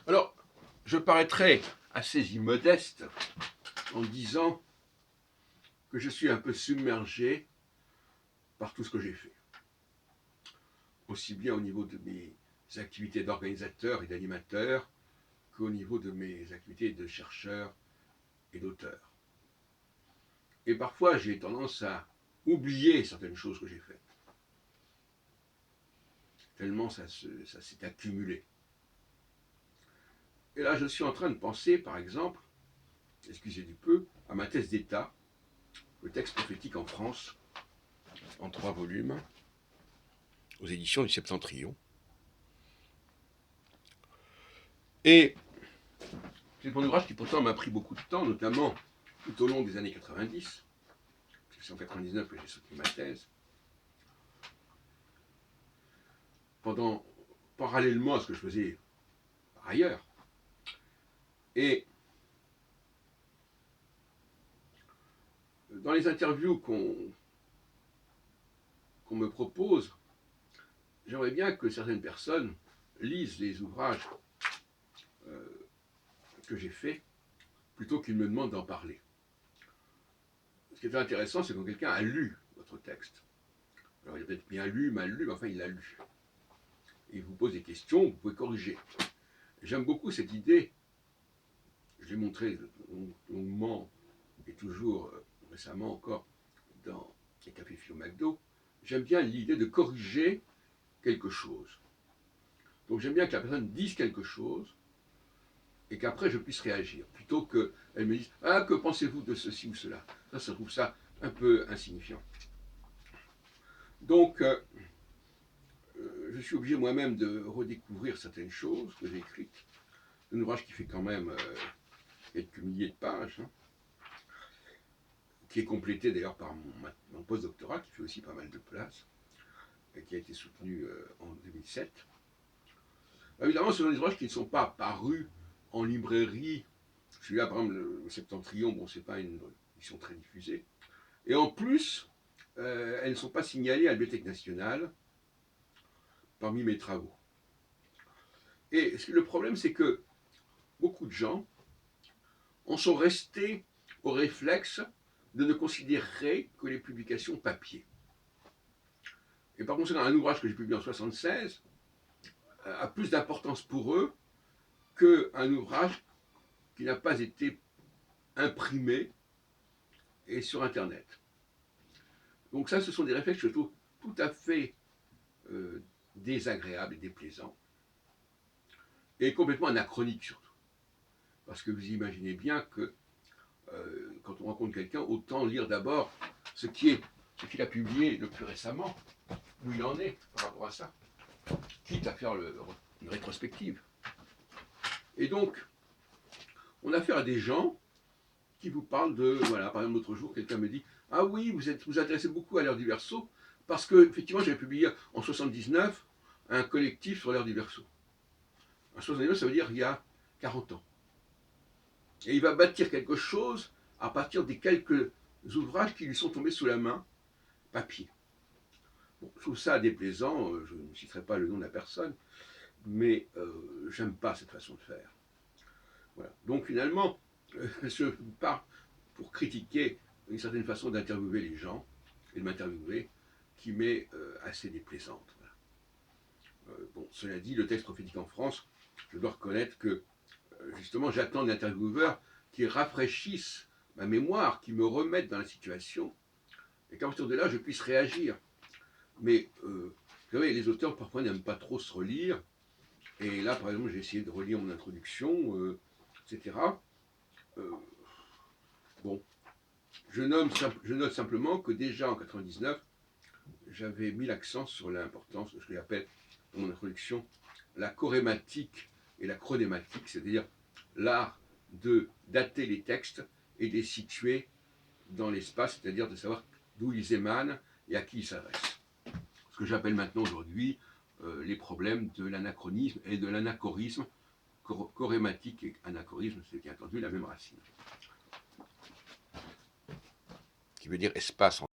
Alors, je paraîtrais assez immodeste en disant que je suis un peu submergé par tout ce que j'ai fait. Aussi bien au niveau de mes activités d'organisateur et d'animateur qu'au niveau de mes activités de chercheur et d'auteur. Et parfois, j'ai tendance à oublier certaines choses que j'ai faites. Tellement ça s'est accumulé. Et là, je suis en train de penser, par exemple, excusez du peu, à ma thèse d'État, le texte prophétique en France, en 3 volumes, aux éditions du Septentrion. Et c'est mon ouvrage qui pourtant m'a pris beaucoup de temps, notamment tout au long des années 90, puisque c'est en 99 que j'ai soutenu ma thèse. Parallèlement à ce que je faisais par ailleurs. Et dans les interviews qu'on me propose, j'aimerais bien que certaines personnes lisent les ouvrages que j'ai faits plutôt qu'ils me demandent d'en parler. Ce qui est intéressant, c'est quand quelqu'un a lu votre texte. Alors il a peut-être bien lu, mal lu, mais enfin il l'a lu. Et il vous pose des questions, vous pouvez corriger. J'aime beaucoup cette idée, je l'ai montré longuement et toujours récemment encore dans les cafés Fio McDo, j'aime bien l'idée de corriger quelque chose. Donc j'aime bien que la personne dise quelque chose et qu'après je puisse réagir, plutôt qu'elle me dise « Ah, que pensez-vous de ceci ou cela ?» Ça, je trouve ça un peu insignifiant. Donc, je suis obligé moi-même de redécouvrir certaines choses que j'ai écrites. Un ouvrage qui fait quand même quelques milliers de pages, hein, qui est complété d'ailleurs par mon postdoctorat, qui fait aussi pas mal de place, et qui a été soutenu en 2007. Évidemment, ce sont des ouvrages qui ne sont pas parus en librairie. Celui-là, par exemple, le Septentrion, bon, c'est pas une édition très diffusée. Et en plus, elles ne sont pas signalées à la Bibliothèque nationale parmi mes travaux. Et le problème, c'est que beaucoup de gens en sont restés au réflexe de ne considérer que les publications papier. Et par conséquent, un ouvrage que j'ai publié en 1976 a plus d'importance pour eux qu'un ouvrage qui n'a pas été imprimé et sur Internet. Donc ça, ce sont des réflexes que je trouve tout à fait désagréables et déplaisants, et complètement anachroniques surtout. Parce que vous imaginez bien que quand on rencontre quelqu'un, autant lire d'abord ce qu'il a publié le plus récemment, où il en est par rapport à ça, quitte à faire une rétrospective. Et donc, on a affaire à des gens qui vous parlent de, voilà, par exemple, l'autre jour, quelqu'un me dit « Ah oui, vous intéressez beaucoup à l'ère du Verseau, parce que, effectivement, j'avais publié en 79 un collectif sur l'ère du Verseau. » En 79, ça veut dire il y a 40 ans. Et il va bâtir quelque chose à partir des quelques ouvrages qui lui sont tombés sous la main, papier. Bon, je trouve ça déplaisant, je ne citerai pas le nom de la personne, mais j'aime pas cette façon de faire. Voilà. Donc finalement, je pars pour critiquer une certaine façon d'interviewer les gens, et de m'interviewer, qui m'est assez déplaisante. Voilà. Bon, cela dit, le texte prophétique en France, je dois reconnaître que justement j'attends des intervieweurs qui rafraîchissent ma mémoire, qui me remettent dans la situation, et qu'à partir de là, je puisse réagir. Mais, vous savez, les auteurs parfois n'aiment pas trop se relire, et là, par exemple, j'ai essayé de relire mon introduction, etc. Bon, je note simplement que déjà en 99, j'avais mis l'accent sur l'importance de ce que j'appelle, dans mon introduction, la chorématique et la chronématique, c'est-à-dire l'art de dater les textes et de les situer dans l'espace, c'est-à-dire de savoir d'où ils émanent et à qui ils s'adressent. Ce que j'appelle maintenant aujourd'hui les problèmes de l'anachronisme et de l'anachorisme. Chorématique et anachorisme, c'est bien entendu la même racine. Qui veut dire espace en